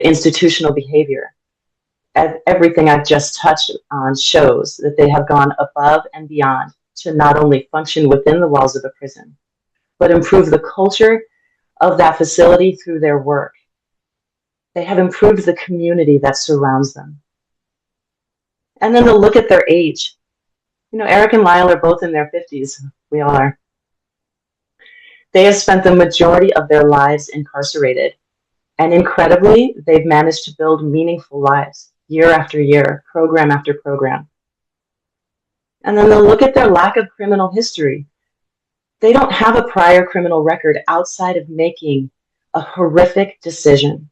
institutional behavior. Everything I've just touched on shows that they have gone above and beyond to not only function within the walls of a prison, but improve the culture of that facility through their work. They have improved the community that surrounds them. And then they'll look at their age. You know, Erik and Lyle are both in their 50s. We all are. They have spent the majority of their lives incarcerated. And incredibly, they've managed to build meaningful lives year after year, program after program. And then they'll look at their lack of criminal history. They don't have a prior criminal record outside of making a horrific decision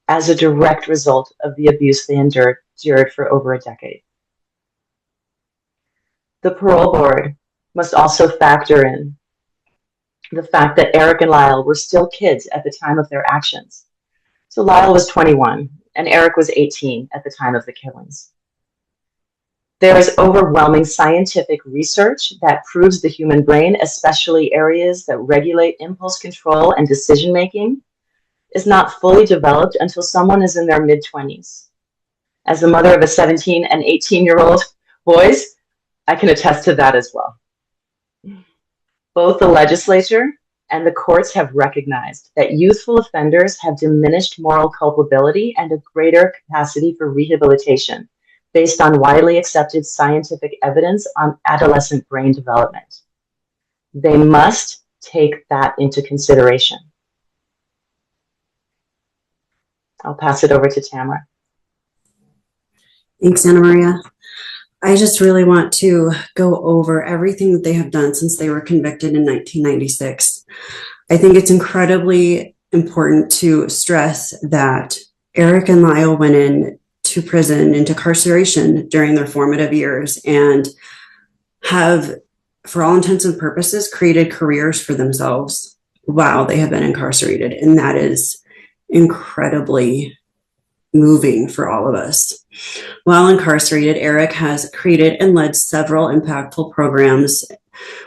as a direct result of the abuse they endured for over a decade. The parole board must also factor in the fact that Erik and Lyle were still kids at the time of their actions. So Lyle was 21 and Erik was 18 at the time of the killings. There is overwhelming scientific research that proves the human brain, especially areas that regulate impulse control and decision-making, is not fully developed until someone is in their mid-20s. As the mother of a 17 and 18-year-old boys, I can attest to that as well. Both the legislature and the courts have recognized that youthful offenders have diminished moral culpability and a greater capacity for rehabilitation based on widely accepted scientific evidence on adolescent brain development. They must take that into consideration. I'll pass it over to Tamara. Thanks, Anna Maria. I just really want to go over everything that they have done since they were convicted in 1996. I think it's incredibly important to stress that Erik and Lyle went into prison, into incarceration during their formative years and have, for all intents and purposes, created careers for themselves while they have been incarcerated. And that is incredibly moving for all of us. While incarcerated, Erik has created and led several impactful programs,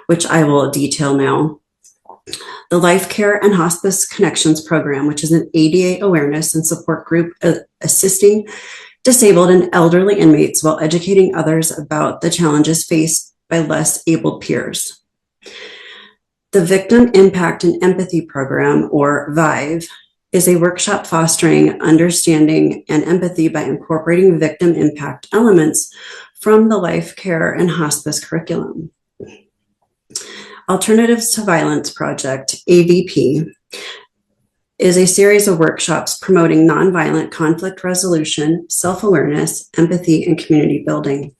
which I will detail now. The Life Care and Hospice Connections Program, which is an ADA awareness and support group assisting disabled and elderly inmates while educating others about the challenges faced by less able peers. The Victim Impact and Empathy Program, or VIVE, is a workshop fostering understanding and empathy by incorporating victim impact elements from the life care and hospice curriculum. Alternatives to Violence Project, AVP, is a series of workshops promoting nonviolent conflict resolution, self-awareness, empathy, and community building.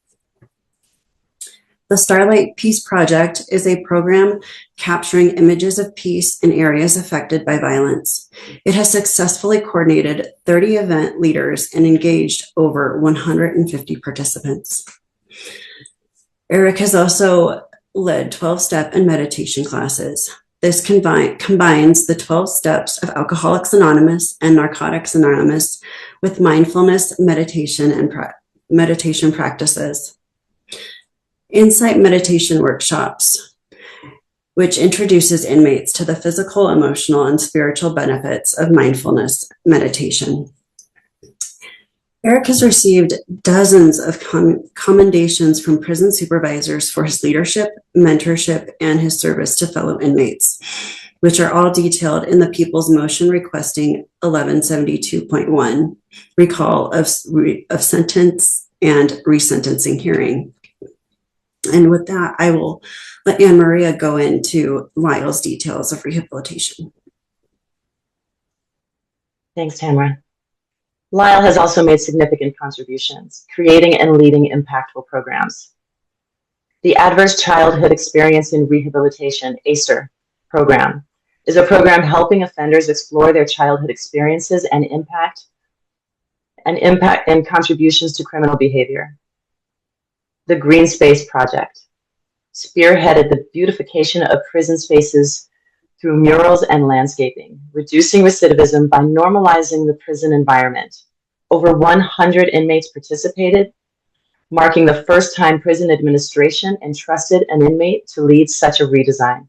The Starlight Peace Project is a program capturing images of peace in areas affected by violence. It has successfully coordinated 30 event leaders and engaged over 150 participants. Erik has also led 12-step and meditation classes. This combines the 12 steps of Alcoholics Anonymous and Narcotics Anonymous with mindfulness, meditation, and meditation practices. Insight meditation workshops, which introduces inmates to the physical, emotional, and spiritual benefits of mindfulness meditation. Erik has received dozens of commendations from prison supervisors for his leadership, mentorship, and his service to fellow inmates, which are all detailed in the People's Motion requesting 1172.1, recall of sentence and resentencing hearing. And with that, I will let Anna Maria go into Lyle's details of rehabilitation. Thanks, Tamara. Lyle has also made significant contributions, creating and leading impactful programs. The Adverse Childhood Experience in Rehabilitation, ACER program, is a program helping offenders explore their childhood experiences and impact and contributions to criminal behavior. The Green Space Project spearheaded the beautification of prison spaces through murals and landscaping, reducing recidivism by normalizing the prison environment. Over 100 inmates participated, marking the first time prison administration entrusted an inmate to lead such a redesign.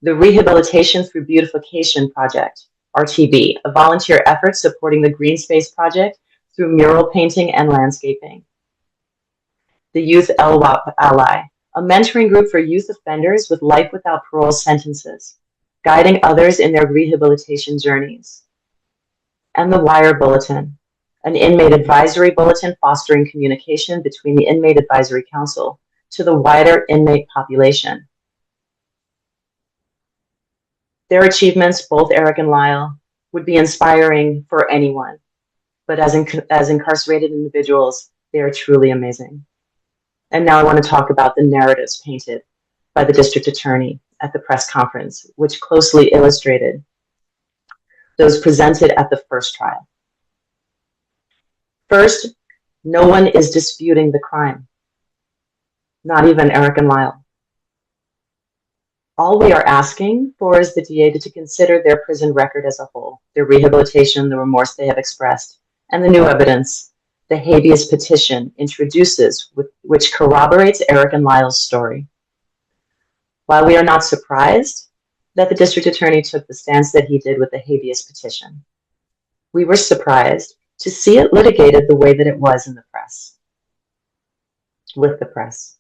The Rehabilitation Through Beautification Project, RTB, a volunteer effort supporting the Green Space Project through mural painting and landscaping. The Youth LWAP Ally, a mentoring group for youth offenders with life without parole sentences, guiding others in their rehabilitation journeys. And the Wire Bulletin, an inmate advisory bulletin fostering communication between the Inmate Advisory Council to the wider inmate population. Their achievements, both Erik and Lyle, would be inspiring for anyone, but as incarcerated individuals, they are truly amazing. And now I want to talk about the narratives painted by the district attorney at the press conference, which closely illustrated those presented at the first trial. First, no one is disputing the crime, not even Erik and Lyle. All we are asking for is the DA to consider their prison record as a whole, their rehabilitation, the remorse they have expressed, and the new evidence the habeas petition introduces, which corroborates Erik and Lyle's story. While we are not surprised that the district attorney took the stance that he did with the habeas petition, we were surprised to see it litigated the way that it was in the press, with the press.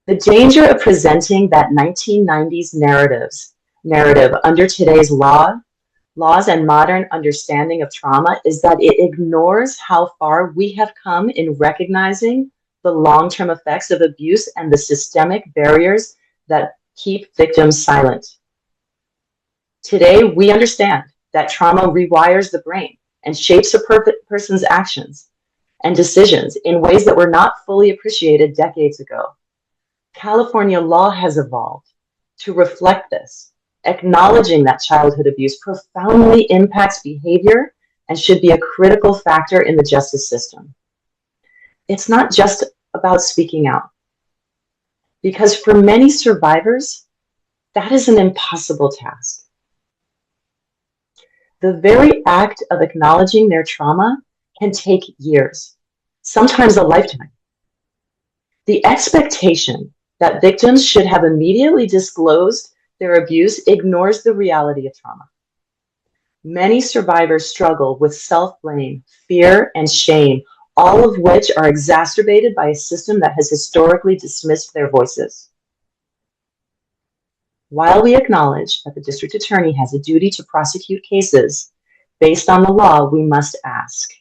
The danger of presenting that 1990s narrative under today's laws and modern understanding of trauma is that it ignores how far we have come in recognizing the long-term effects of abuse and the systemic barriers that keep victims silent. Today, we understand that trauma rewires the brain and shapes a person's actions and decisions in ways that were not fully appreciated decades ago. California law has evolved to reflect this, acknowledging that childhood abuse profoundly impacts behavior and should be a critical factor in the justice system. It's not just about speaking out, because for many survivors, that is an impossible task. The very act of acknowledging their trauma can take years, sometimes a lifetime. The expectation that victims should have immediately disclosed their abuse ignores the reality of trauma. Many survivors struggle with self-blame, fear, and shame, all of which are exacerbated by a system that has historically dismissed their voices. While we acknowledge that the district attorney has a duty to prosecute cases based on the law, we must ask,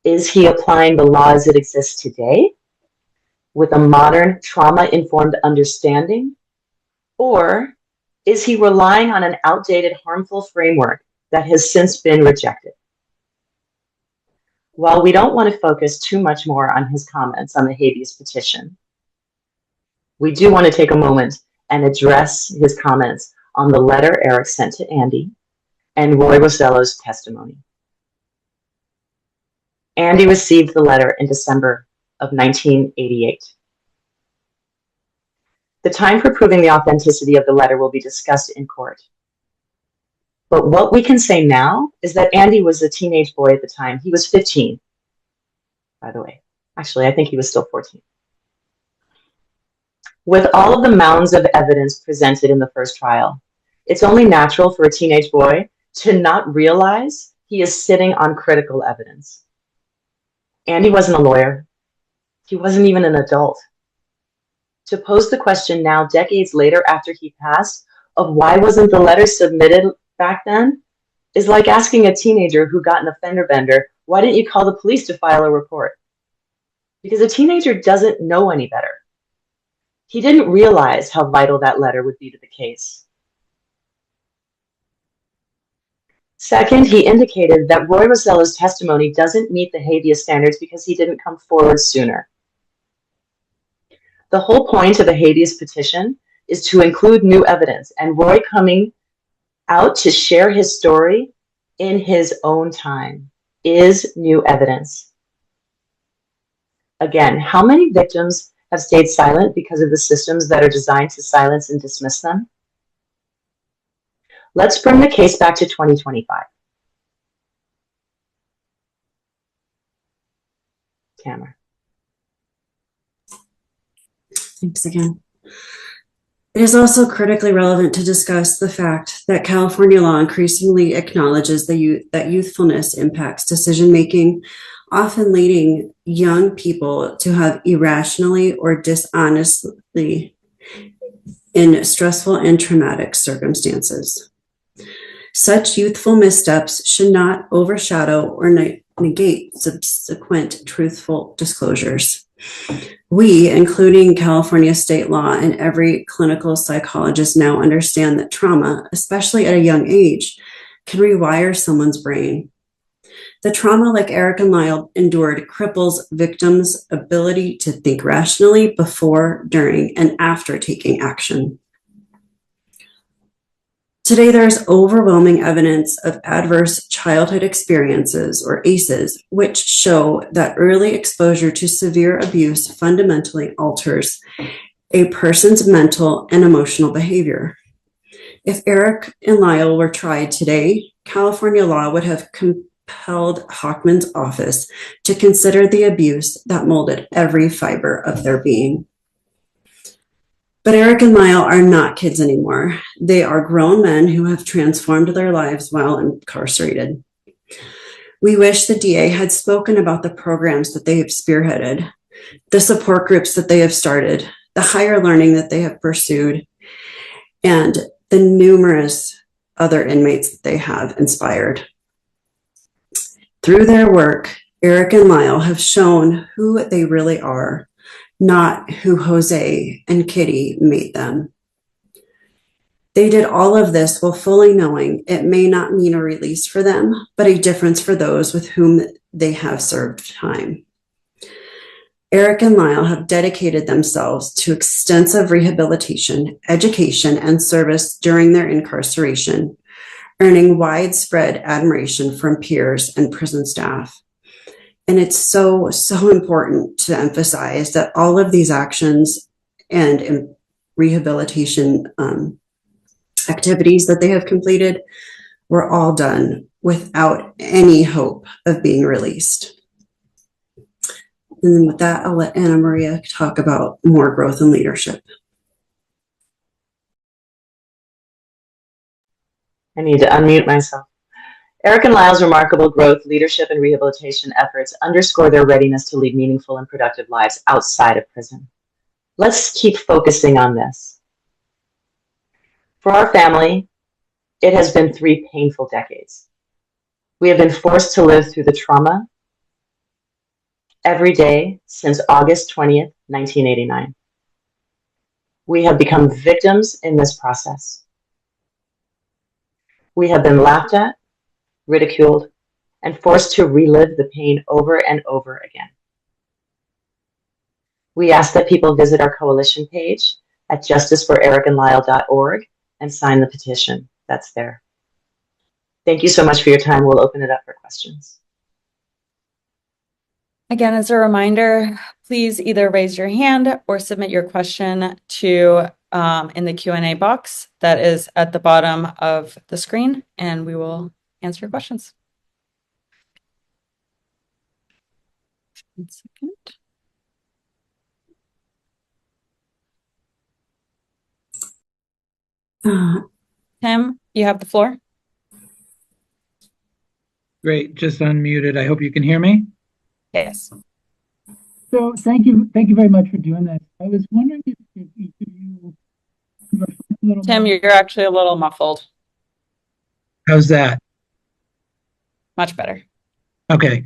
is he applying the law as it exists today with a modern trauma-informed understanding? Or is he relying on an outdated, harmful framework that has since been rejected? While we don't want to focus too much more on his comments on the habeas petition, we do want to take a moment and address his comments on the letter Erik sent to Andy and Roy Rosello's testimony. Andy received the letter in December of 1988. The time for proving the authenticity of the letter will be discussed in court. But what we can say now is that Andy was a teenage boy at the time. He was 15, by the way. Actually, I think he was still 14. With all of the mounds of evidence presented in the first trial, it's only natural for a teenage boy to not realize he is sitting on critical evidence. Andy wasn't a lawyer. He wasn't even an adult. To pose the question now, decades later after he passed, of why wasn't the letter submitted back then, is like asking a teenager who got in a fender bender, why didn't you call the police to file a report? Because a teenager doesn't know any better. He didn't realize how vital that letter would be to the case. Second, he indicated that Roy Rosello's testimony doesn't meet the habeas standards because he didn't come forward sooner. The whole point of a habeas petition is to include new evidence, and Roy coming out to share his story in his own time is new evidence. Again, how many victims have stayed silent because of the systems that are designed to silence and dismiss them? Let's bring the case back to 2025. Tamara. Thanks again. It is also critically relevant to discuss the fact that California law increasingly acknowledges that youthfulness impacts decision-making, often leading young people to have irrationally or dishonestly in stressful and traumatic circumstances. Such youthful missteps should not overshadow or negate subsequent truthful disclosures. We, including California state law and every clinical psychologist, now understand that trauma, especially at a young age, can rewire someone's brain. The trauma, like Erik and Lyle endured, cripples victims' ability to think rationally before, during, and after taking action. Today, there is overwhelming evidence of adverse childhood experiences, or ACEs, which show that early exposure to severe abuse fundamentally alters a person's mental and emotional behavior. If Erik and Lyle were tried today, California law would have compelled Hockman's office to consider the abuse that molded every fiber of their being. But Erik and Lyle are not kids anymore. They are grown men who have transformed their lives while incarcerated. We wish the DA had spoken about the programs that they have spearheaded, the support groups that they have started, the higher learning that they have pursued, and the numerous other inmates that they have inspired. Through their work, Erik and Lyle have shown who they really are, not who Jose and Kitty made them. They did all of this while fully knowing it may not mean a release for them, but a difference for those with whom they have served time. Erik and Lyle have dedicated themselves to extensive rehabilitation, education, and service during their incarceration, earning widespread admiration from peers and prison staff. And it's so important to emphasize that all of these actions and rehabilitation activities that they have completed were all done without any hope of being released. And then with that, I'll let Anna Maria talk about more growth and leadership. I need to unmute myself. Erik and Lyle's remarkable growth, leadership, and rehabilitation efforts underscore their readiness to lead meaningful and productive lives outside of prison. Let's keep focusing on this. For our family, it has been 3 painful decades. We have been forced to live through the trauma every day since August 20th, 1989. We have become victims in this process. We have been laughed at, ridiculed, and forced to relive the pain over and over again. We ask that people visit our coalition page at justiceforerikandlyle.org and sign the petition that's there. Thank you so much for your time. We'll open it up for questions. Again, as a reminder, please either raise your hand or submit your question to in the Q&A box that is at the bottom of the screen, and we will answer your questions. 1 second. Tim, you have the floor. Great, just unmuted. I hope you can hear me. Yes. So thank you very much for doing this. I was wondering if each of you could reflect a little Tim, more. you're actually a little muffled. How's that? Much better. Okay.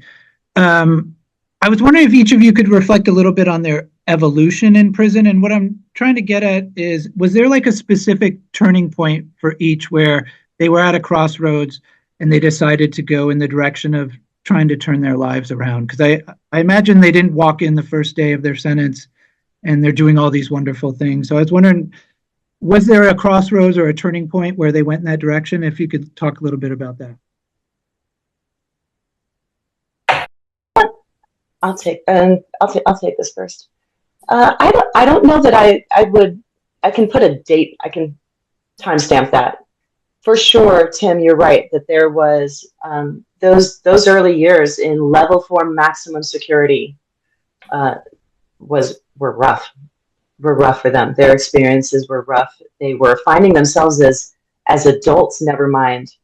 I was wondering if each of you could reflect a little bit on their evolution in prison. And what I'm trying to get at is, was there like a specific turning point for each where they were at a crossroads and they decided to go in the direction of trying to turn their lives around? Because I imagine they didn't walk in the first day of their sentence and they're doing all these wonderful things. So I was wondering, was there a crossroads or a turning point where they went in that direction? If you could talk a little bit about that. I'll take this first. I don't know that I can put a date. I can timestamp that. For sure, Tim, you're right that there was those early years in level 4 maximum security were rough, were rough for them. Their experiences were rough. They were finding themselves as adults, never mind.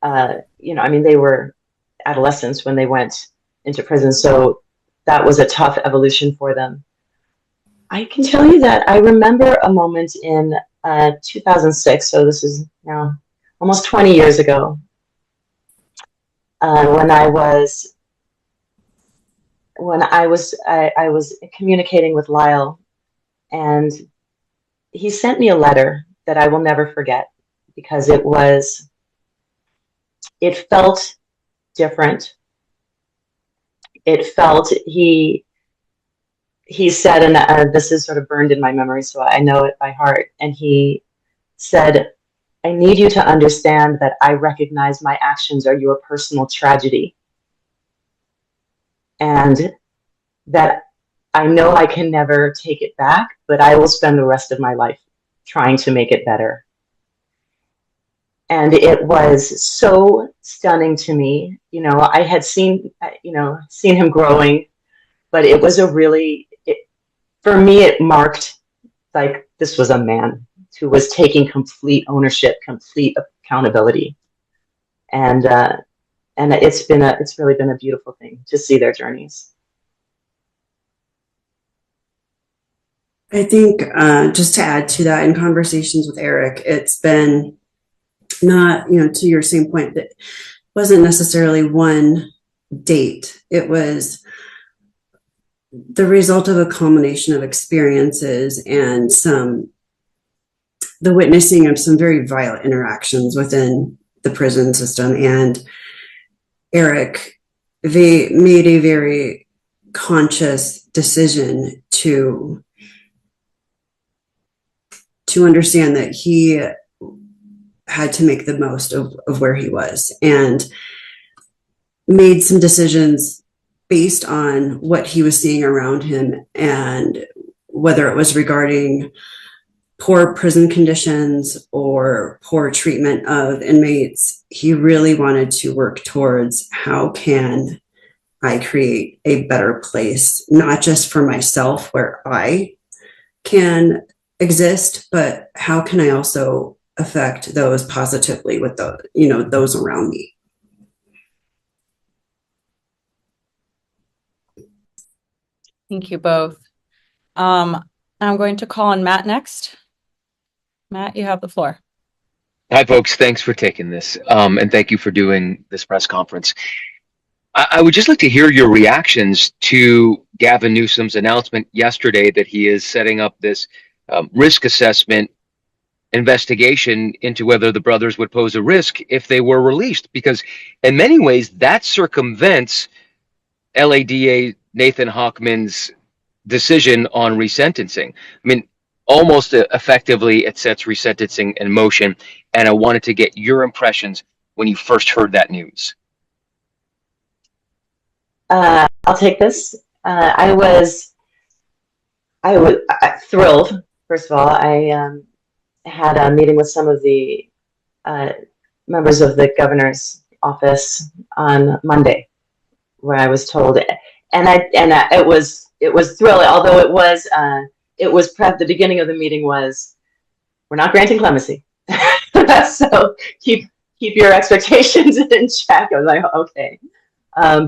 They were adolescents when they went into prison. So that was a tough evolution for them. I can tell you that I remember a moment in 2006, so this is now almost 20 years ago, when I was communicating with Lyle, and he sent me a letter that I will never forget, because it felt different. It felt, he said, and this is sort of burned in my memory, so I know it by heart. And he said, "I need you to understand that I recognize my actions are your personal tragedy, and that I know I can never take it back, but I will spend the rest of my life trying to make it better." And it was so stunning to me. I had seen him growing, but it was for me, it marked, like, this was a man who was taking complete ownership, complete accountability. And it's really been a beautiful thing to see their journeys. I think just to add to that, in conversations with Erik, it's been not, to your same point, that wasn't necessarily one date. It was the result of a culmination of experiences and the witnessing of some very violent interactions within the prison system. And Erik, they made a very conscious decision to understand that he had to make the most of where he was, and made some decisions based on what he was seeing around him, and whether it was regarding poor prison conditions or poor treatment of inmates, he really wanted to work towards, how can I create a better place, not just for myself where I can exist, but how can I also affect those positively with those around me. Thank you both. I'm going to call on Matt next. Matt, you have the floor. Hi, folks. Thanks for taking this, and thank you for doing this press conference. I would just like to hear your reactions to Gavin Newsom's announcement yesterday that he is setting up this risk assessment investigation into whether the brothers would pose a risk if they were released, because in many ways that circumvents LADA Nathan Hochman's decision on resentencing. I mean, almost effectively it sets resentencing in motion, and I wanted to get your impressions when you first heard that news. I'll take this. I was thrilled. First of all, I had a meeting with some of the members of the governor's office on Monday, where I was told, it was thrilling. Although the beginning of the meeting was, "We're not granting clemency," so keep your expectations in check. I was like, okay,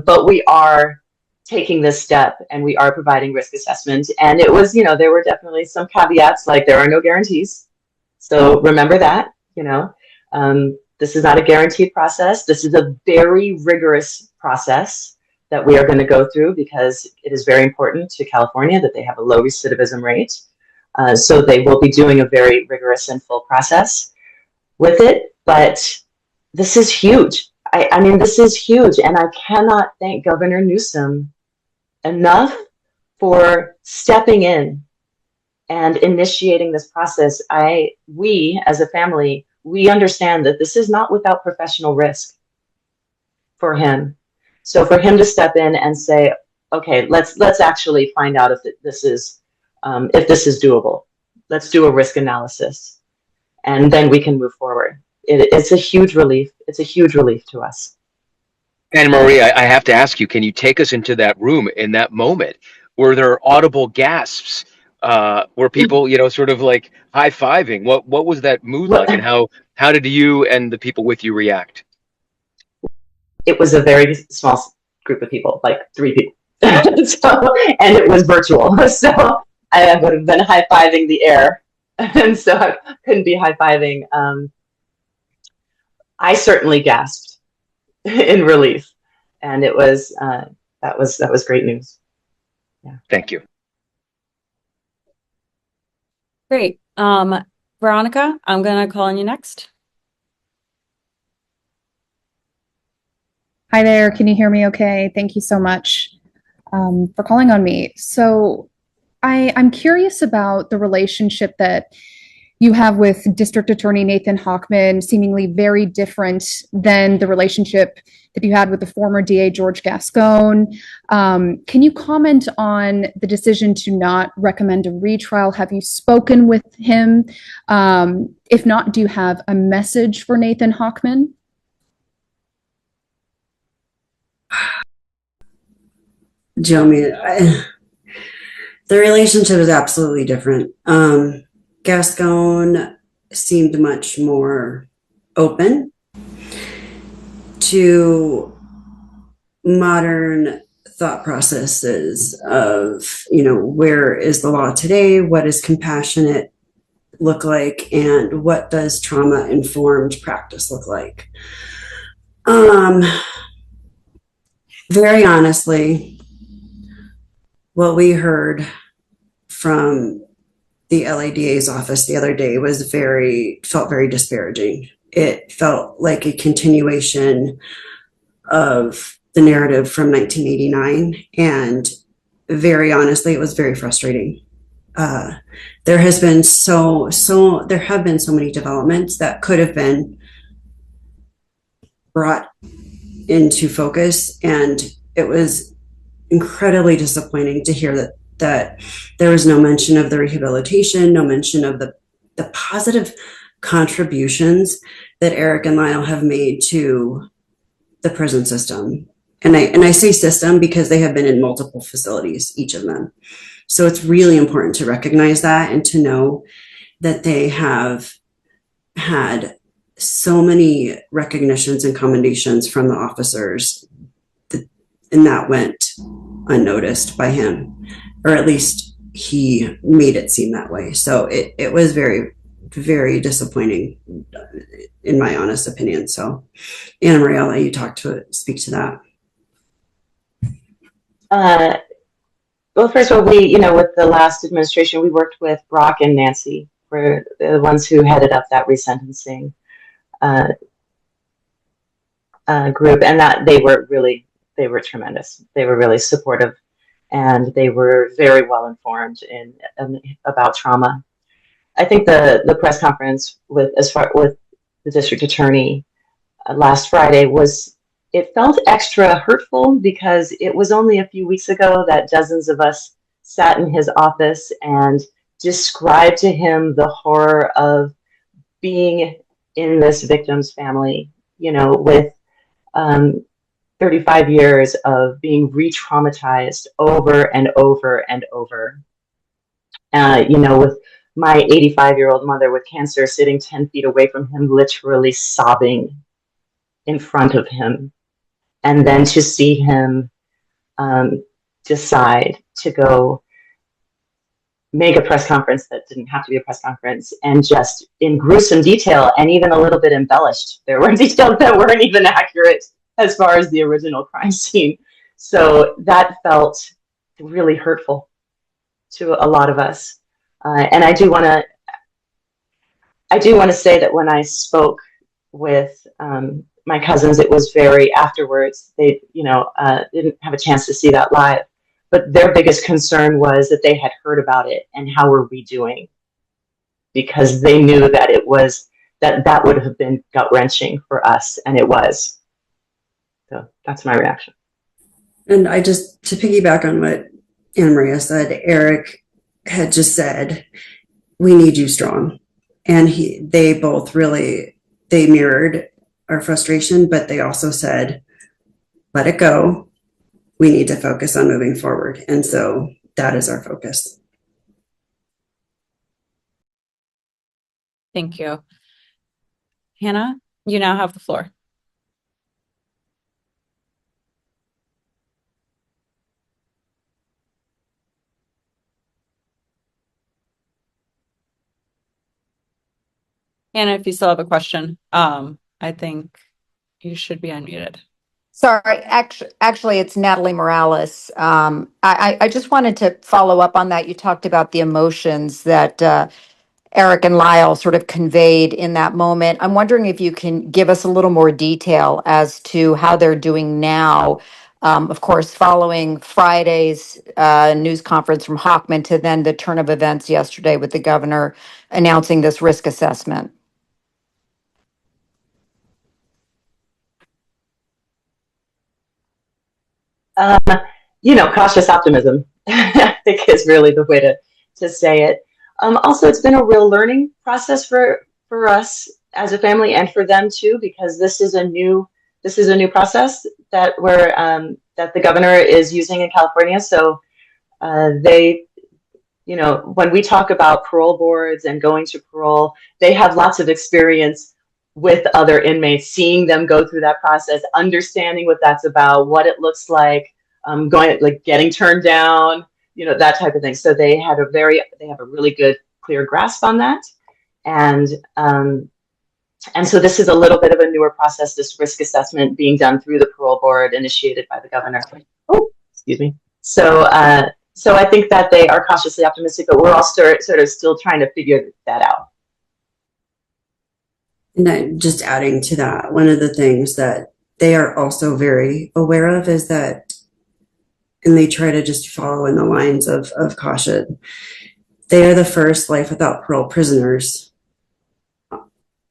but we are taking this step, and we are providing risk assessment. And it was, there were definitely some caveats, like there are no guarantees. So remember that, this is not a guaranteed process. This is a very rigorous process that we are going to go through, because it is very important to California that they have a low recidivism rate. So they will be doing a very rigorous and full process with it. But this is huge. I mean, this is huge. And I cannot thank Governor Newsom enough for stepping in and initiating this process. We as a family, we understand that this is not without professional risk for him. So for him to step in and say, okay, let's actually find out if this is doable. Let's do a risk analysis, and then we can move forward. It's a huge relief. It's a huge relief to us. Anna Marie, I have to ask you, can you take us into that room in that moment? Were there audible gasps Were people, sort of like high-fiving? What was that mood like, and how did you and the people with you react? It was a very small group of people, like 3 people. And it was virtual. So I would have been high-fiving the air. And so I couldn't be high-fiving. I certainly gasped in relief. And it was, that was great news. Yeah. Thank you. Great. Veronica, I'm going to call on you next. Hi there. Can you hear me okay? Thank you so much for calling on me. So I'm curious about the relationship that you have with District Attorney Nathan Hochman, seemingly very different than the relationship that you had with the former DA George Gascon. Can you comment on the decision to not recommend a retrial? Have you spoken with him? If not, do you have a message for Nathan Hochman? Jomi, the relationship is absolutely different. Gascon seemed much more open to modern thought processes of, where is the law today? What does compassionate look like? And what does trauma-informed practice look like? Very honestly, what we heard from the LADA's office the other day felt very disparaging. It felt like a continuation of the narrative from 1989. And very honestly, it was very frustrating. There have been so many developments that could have been brought into focus, and it was incredibly disappointing to hear that there was no mention of the rehabilitation, no mention of the positive contributions that Erik and Lyle have made to the prison system. And I say system because they have been in multiple facilities, each of them. So it's really important to recognize that and to know that they have had so many recognitions and commendations from the officers, and that went unnoticed by him, or at least he made it seem that way. So it was very, very disappointing, in my honest opinion. So, Anna Marie, I'll let you speak to that. Well, first of all, we, with the last administration, we worked with Brock and Nancy, were the ones who headed up that resentencing group, and that they were tremendous. They were really supportive, and they were very well informed about trauma. I think the press conference with the district attorney last Friday it felt extra hurtful because it was only a few weeks ago that dozens of us sat in his office and described to him the horror of being in this victim's family, with 35 years of being re-traumatized over and over and over. With my 85-year-old mother with cancer sitting 10 feet away from him, literally sobbing in front of him. And then to see him decide to go make a press conference that didn't have to be a press conference, and just in gruesome detail and even a little bit embellished. There were details that weren't even accurate as far as the original crime scene. So that felt really hurtful to a lot of us. And I do want to say that when I spoke with my cousins, it was very afterwards. They, didn't have a chance to see that live, but their biggest concern was that they had heard about it and how were we doing, because they knew that that would have been gut-wrenching for us, and it was. So that's my reaction. And to piggyback on what Anna Maria said, Erik had just said, we need you strong. And they both really mirrored our frustration, but they also said, let it go. We need to focus on moving forward. And so that is our focus. Thank you. Hannah, you now have the floor. Hannah, if you still have a question, I think you should be unmuted. Sorry, actually, it's Natalie Morales. I just wanted to follow up on that. You talked about the emotions that Erik and Lyle sort of conveyed in that moment. I'm wondering if you can give us a little more detail as to how they're doing now. Of course, following Friday's news conference from Hochman to then the turn of events yesterday with the governor announcing this risk assessment. Cautious optimism, I think is really the way to say it. Also, it's been a real learning process for us as a family and for them too, because this is a new process that the governor is using in California. So when we talk about parole boards and going to parole, they have lots of experience with other inmates, seeing them go through that process, understanding what that's about, what it looks like, getting turned down, that type of thing. So they have a really good, clear grasp on that. And so this is a little bit of a newer process, this risk assessment being done through the parole board initiated by the governor. Oh, excuse me. So I think that they are cautiously optimistic, but we're all sort of still trying to figure that out. And just adding to that, one of the things that they are also very aware of is that, and they try to just follow in the lines of caution, they are the first life without parole prisoners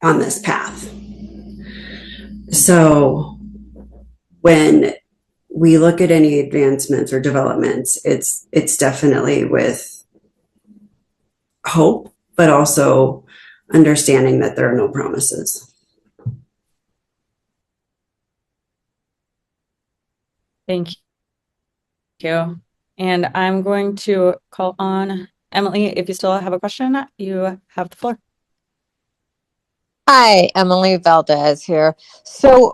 on this path. So when we look at any advancements or developments, it's definitely with hope, but also understanding that there are no promises. Thank you. And I'm going to call on Emily. If you still have a question, you have the floor. Hi, Emily Valdez here. So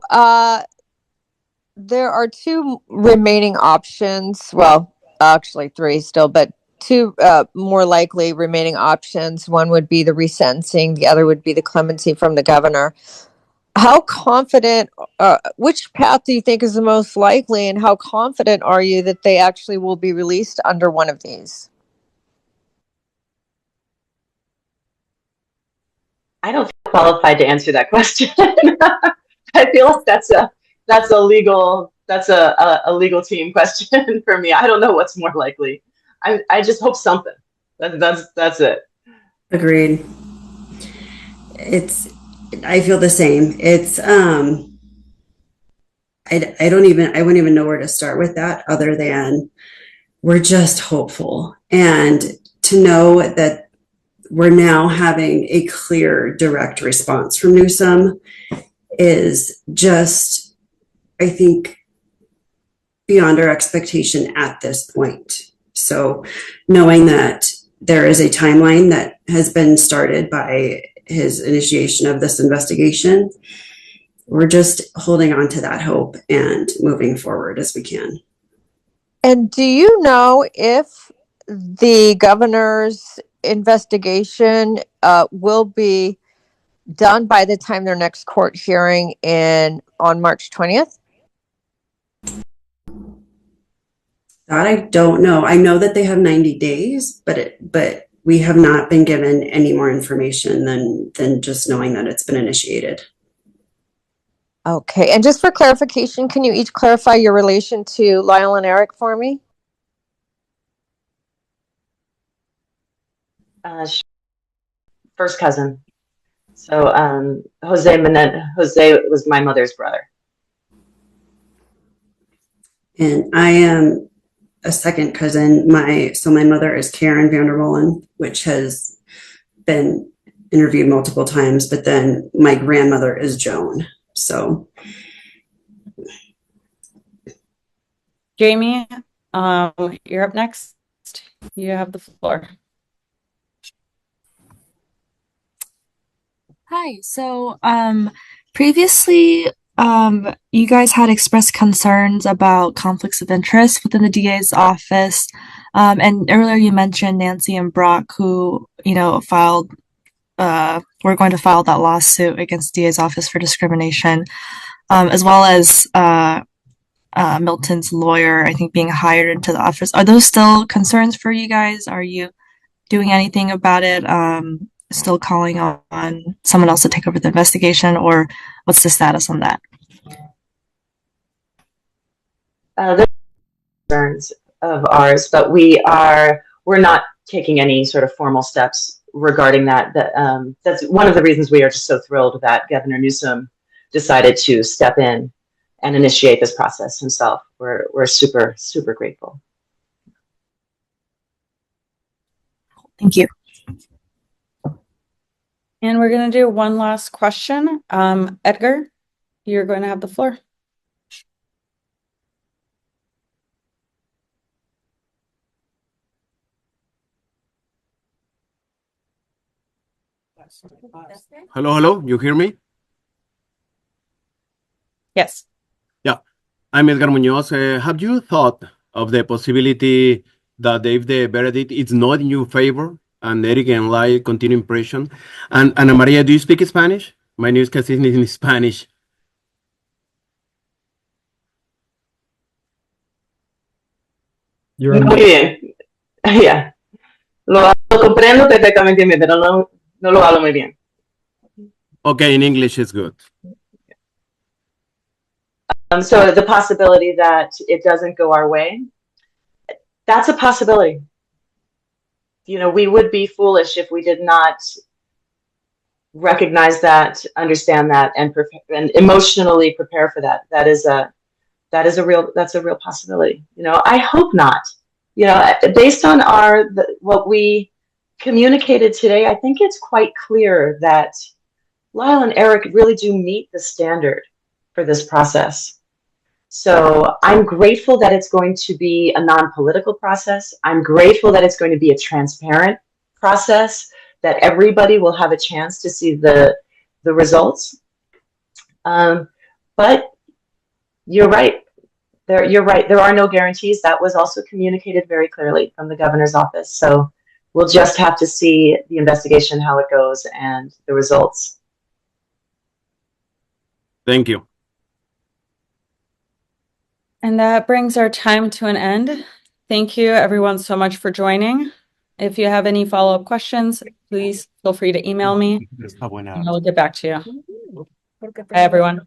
there are two remaining options. Well, actually three still, but two more likely remaining options. One would be the resentencing. The other would be the clemency from the governor. How confident, which path do you think is the most likely, and how confident are you that they actually will be released under one of these? I don't feel qualified to answer that question. I feel like that's a legal team question for me. I don't know what's more likely. I just hope something. That's it. Agreed. I feel the same. It's I wouldn't even know where to start with that other than we're just hopeful. And to know that we're now having a clear, direct response from Newsom is just, I think, beyond our expectation at this point. So knowing that there is a timeline that has been started by his initiation of this investigation, we're just holding on to that hope and moving forward as we can. And do you know if the governor's investigation will be done by the time their next court hearing on March 20th? That I don't know. I know that they have 90 days, but we have not been given any more information than just knowing that it's been initiated. Okay. And just for clarification, can you each clarify your relation to Lyle and Erik for me? First cousin. So Jose was my mother's brother. And I am a second cousin. My mother is Karen Vandermolen, which has been interviewed multiple times, but then my grandmother is Joan. So Jamie, you're up next. You have the floor. Hi. Previously, you guys had expressed concerns about conflicts of interest within the DA's office. And earlier you mentioned Nancy and Brock, who, were going to file that lawsuit against DA's office for discrimination, as well as Milton's lawyer, I think, being hired into the office. Are those still concerns for you guys? Are you doing anything about it? Still calling on someone else to take over the investigation, or what's the status on that? There are concerns of ours, but we're not taking any sort of formal steps regarding that. That's one of the reasons we are just so thrilled that Governor Newsom decided to step in and initiate this process himself. We're super, super grateful. Thank you. And we're going to do one last question. Edgar, you're going to have the floor. Hello, you hear me? Yes. Yeah, I'm Edgar Munoz. Have you thought of the possibility that if the verdict is not in your favor and Erik and Lyle continue in prison? And Ana Maria, do you speak Spanish? My newscast is in Spanish. Muy bien. Yeah. Lo comprendo perfectamente, pero no lo hablo muy bien. Okay, in English is good. So the possibility that it doesn't go our way, that's a possibility. We would be foolish if we did not recognize that, understand that, and emotionally prepare for that. That's a real possibility. I hope not. Based on what we communicated today, I think it's quite clear that Lyle and Erik really do meet the standard for this process. So I'm grateful that it's going to be a non-political process. I'm grateful that it's going to be a transparent process, that everybody will have a chance to see the results. But you're right. You're right. There are no guarantees. That was also communicated very clearly from the governor's office. So we'll just have to see the investigation, how it goes, and the results. Thank you. And that brings our time to an end. Thank you, everyone, so much for joining. If you have any follow-up questions, please feel free to email me, and I'll get back to you. Bye, everyone.